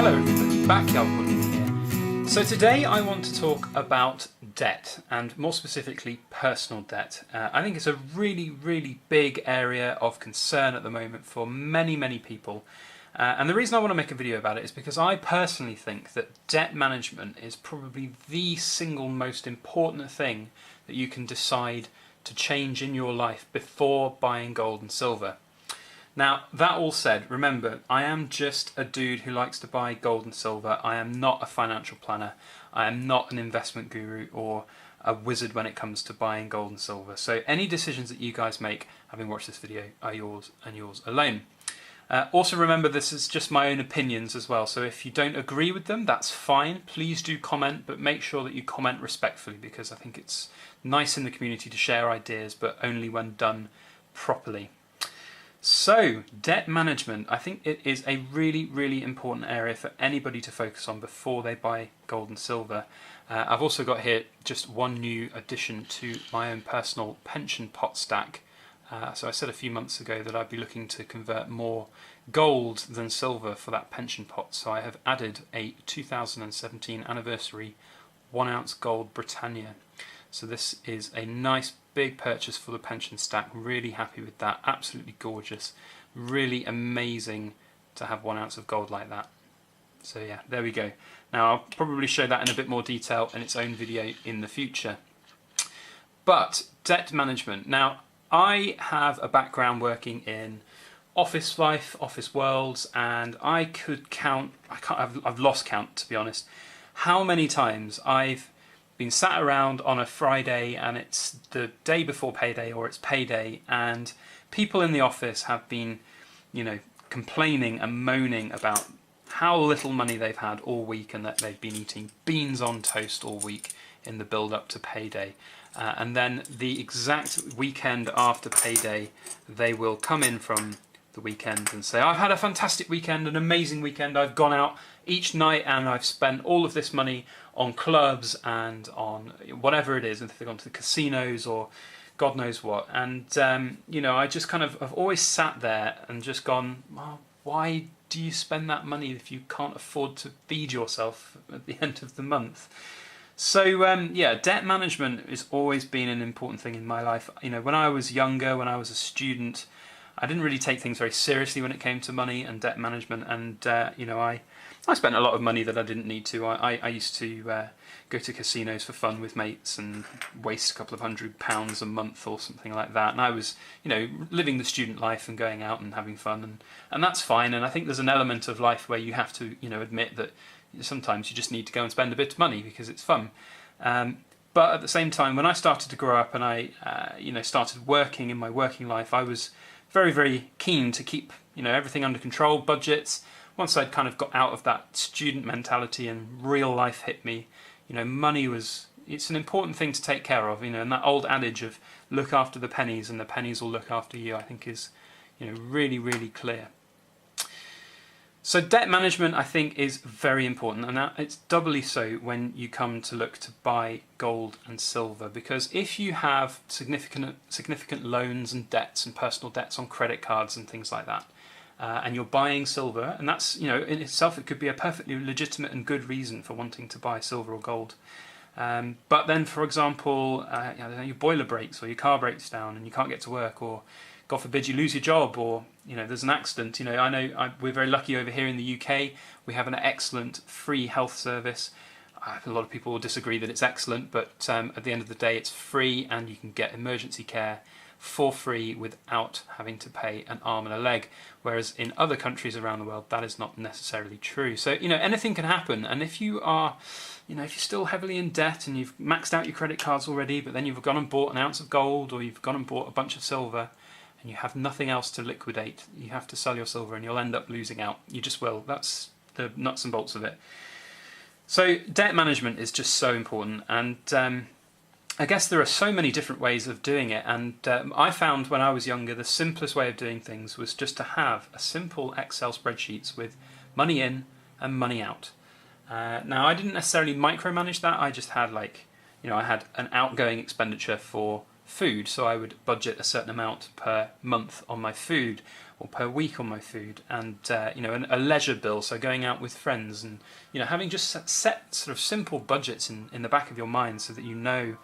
Hello everybody, Backyard Bullion here. So today I want to talk about debt, and more specifically personal debt. I think it's a really big area of concern at the moment for many people. And the reason I want to make a video about it is because I personally think that debt management is probably the single most important thing that you can decide to change in your life before buying gold and silver. Now, that all said, remember, I am just a dude who likes to buy gold and silver. I am not a financial planner. I am not an investment guru or a wizard when it comes to buying gold and silver. So any decisions that you guys make, having watched this video, are yours and yours alone. Also remember, this is just my own opinions as well. So if you don't agree with them, that's fine. Please do comment, but make sure that you comment respectfully, because I think it's nice in the community to share ideas, but only when done properly. So, debt management, I think it is a really important area for anybody to focus on before they buy gold and silver. I've also got here just one new addition to my own personal pension pot stack. So I said a few months ago that I'd be looking to convert more gold than silver for that pension pot. So I have added a 2017 anniversary 1 ounce gold Britannia. So this is a nice big purchase for the pension stack. Really happy with that. Absolutely gorgeous. Really amazing to have 1 ounce of gold like that. So yeah, there we go. Now I'll probably show that in a bit more detail in its own video in the future. But debt management. Now I have a background working in office life, office worlds, and I could count, I've lost count to be honest, how many times I've been sat around on a Friday and it's the day before payday or it's payday, and people in the office have been, complaining and moaning about how little money they've had all week and that they've been eating beans on toast all week in the build up to payday. And then the exact weekend after payday, they will come in from the weekend and say, I've had a fantastic weekend, an amazing weekend. I've gone out each night and I've spent all of this money on clubs and on whatever it is, if they've gone to the casinos or God knows what. And, I just kind of have always sat there and just gone, well, why do you spend that money if you can't afford to feed yourself at the end of the month? So, yeah, debt management has always been an important thing in my life. When I was younger, when I was a student, I didn't really take things very seriously when it came to money and debt management, and I spent a lot of money that I didn't need to. I used to go to casinos for fun with mates and waste a couple of £100 a month or something like that. And I was, living the student life and going out and having fun, and that's fine. And I think there's an element of life where you have to, admit that sometimes you just need to go and spend a bit of money because it's fun. But at the same time, when I started to grow up and I, started working in my working life, I was very keen to keep, everything under control, budgets. Once I'd kind of got out of that student mentality and real life hit me, money it's an important thing to take care of, and that old adage of look after the pennies and the pennies will look after you, I think is, really clear. So debt management, I think, is very important, and it's doubly so when you come to look to buy gold and silver, because if you have significant loans and debts and personal debts on credit cards and things like that, and you're buying silver, and that's, in itself, it could be a perfectly legitimate and good reason for wanting to buy silver or gold. But then, for example, your boiler breaks or your car breaks down and you can't get to work, or God forbid you lose your job, or there's an accident. I know we're very lucky over here in the UK. We have an excellent free health service. A lot of people will disagree that it's excellent, but at the end of the day, it's free and you can get emergency care for free without having to pay an arm and a leg. Whereas in other countries around the world, that is not necessarily true. So anything can happen, and if you are, if you're still heavily in debt and you've maxed out your credit cards already, but then you've gone and bought an ounce of gold or you've gone and bought a bunch of silver, and you have nothing else to liquidate, you have to sell your silver and you'll end up losing out. You just will. That's the nuts and bolts of it. So debt management is just so important, and I guess there are so many different ways of doing it, and I found when I was younger the simplest way of doing things was just to have a simple Excel spreadsheets with money in and money out. Now I didn't necessarily micromanage that. I just had I had an outgoing expenditure for food. So I would budget a certain amount per month on my food, or per week on my food, and a leisure bill, so going out with friends, and having just set sort of simple budgets in the back of your mind so that you know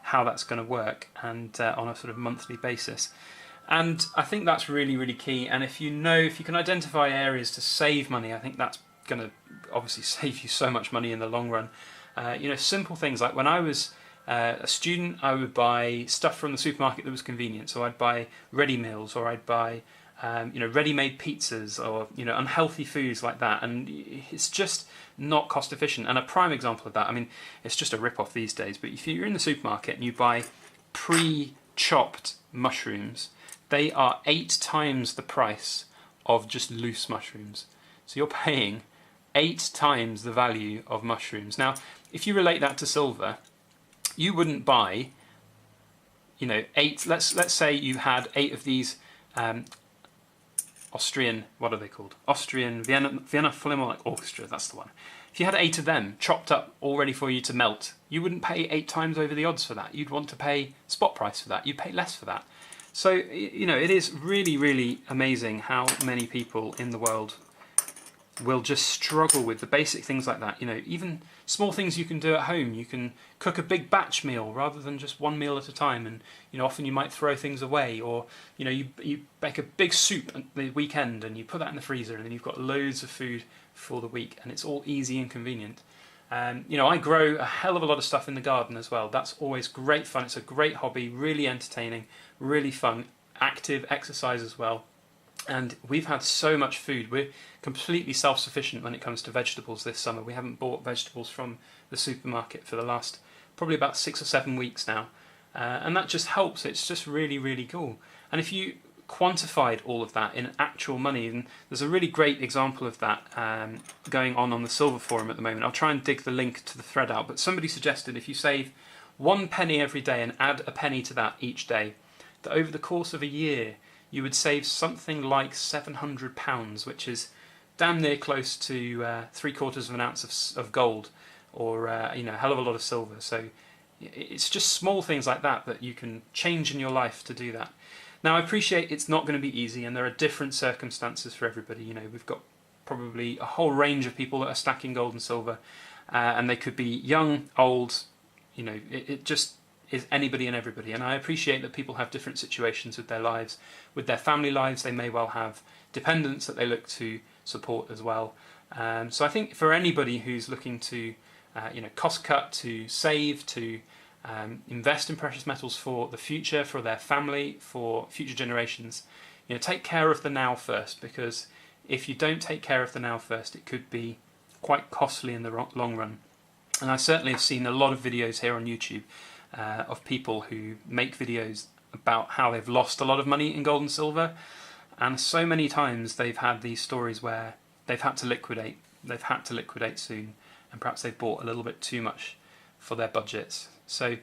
how that's going to work, and on a sort of monthly basis. And I think that's really, really key. And if you can identify areas to save money, I think that's going to obviously save you so much money in the long run. Simple things like when I was a student, I would buy stuff from the supermarket that was convenient. So I'd buy ready meals, or I'd buy ready-made pizzas, or unhealthy foods like that, and it's just not cost efficient. And a prime example of that, I mean, it's just a rip-off these days, but if you're in the supermarket and you buy pre-chopped mushrooms, they are 8 times the price of just loose mushrooms. So you're paying 8 times the value of mushrooms. Now, if you relate that to silver, you wouldn't buy, 8. Let's say you had 8 of these Austrian, what are they called? Austrian Vienna Philharmonic Orchestra, that's the one. If you had 8 of them chopped up all ready for you to melt, you wouldn't pay 8 times over the odds for that. You'd want to pay spot price for that. You'd pay less for that. So, it is really, really amazing how many people in the world will just struggle with the basic things like that. Even small things you can do at home. You can cook a big batch meal rather than just one meal at a time, and often you might throw things away, or you bake a big soup at the weekend and you put that in the freezer, and then you've got loads of food for the week, and it's all easy and convenient. I grow a hell of a lot of stuff in the garden as well. That's always great fun. It's a great hobby, really entertaining, really fun, active exercise as well. And we've had so much food. We're completely self-sufficient when it comes to vegetables this summer. We haven't bought vegetables from the supermarket for the last probably about 6 or 7 weeks now. And that just helps. It's just really, really cool. And if you quantified all of that in actual money, and there's a really great example of that going on the Silver Forum at the moment. I'll try and dig the link to the thread out, but somebody suggested if you save 1 penny every day and add a penny to that each day, that over the course of a year you would save something like £700, which is damn near close to 3/4 of an ounce of gold, or a hell of a lot of silver. So it's just small things like that that you can change in your life to do that. Now, I appreciate it's not going to be easy, and there are different circumstances for everybody. We've got probably a whole range of people that are stacking gold and silver, and they could be young, old. It just is anybody and everybody. And I appreciate that people have different situations with their lives, with their family lives. They may well have dependents that they look to support as well. So I think for anybody who's looking to, cost cut, to save, to invest in precious metals for the future, for their family, for future generations, take care of the now first, because if you don't take care of the now first, it could be quite costly in the long run. And I certainly have seen a lot of videos here on YouTube of people who make videos about how they've lost a lot of money in gold and silver, and so many times they've had these stories where they've had to liquidate soon, and perhaps they've bought a little bit too much for their budgets. So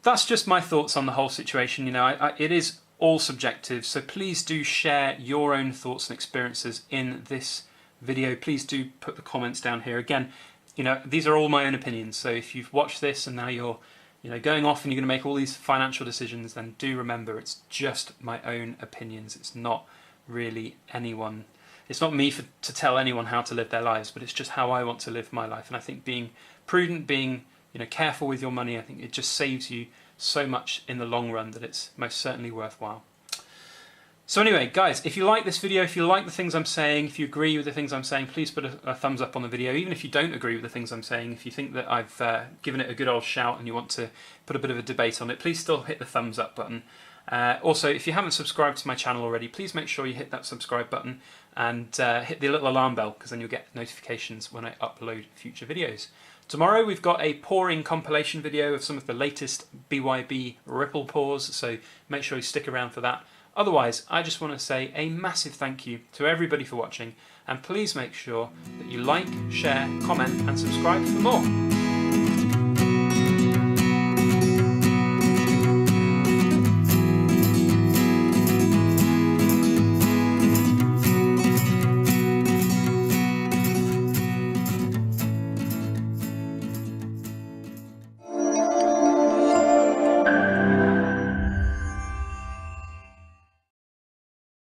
that's just my thoughts on the whole situation. It is all subjective, so please do share your own thoughts and experiences in this video. Please do put the comments down here. Again, these are all my own opinions, so if you've watched this and now you're going off and you're going to make all these financial decisions, then do remember it's just my own opinions. It's not really anyone. It's not me to tell anyone how to live their lives, but it's just how I want to live my life. And I think being prudent, being careful with your money, I think it just saves you so much in the long run that it's most certainly worthwhile. So anyway, guys, if you like this video, if you like the things I'm saying, if you agree with the things I'm saying, please put a thumbs up on the video. Even if you don't agree with the things I'm saying, if you think that I've given it a good old shout and you want to put a bit of a debate on it, please still hit the thumbs up button. Also, if you haven't subscribed to my channel already, please make sure you hit that subscribe button and hit the little alarm bell, because then you'll get notifications when I upload future videos. Tomorrow we've got a pouring compilation video of some of the latest BYB Ripple pours, so make sure you stick around for that. Otherwise, I just want to say a massive thank you to everybody for watching, and please make sure that you like, share, comment and subscribe for more.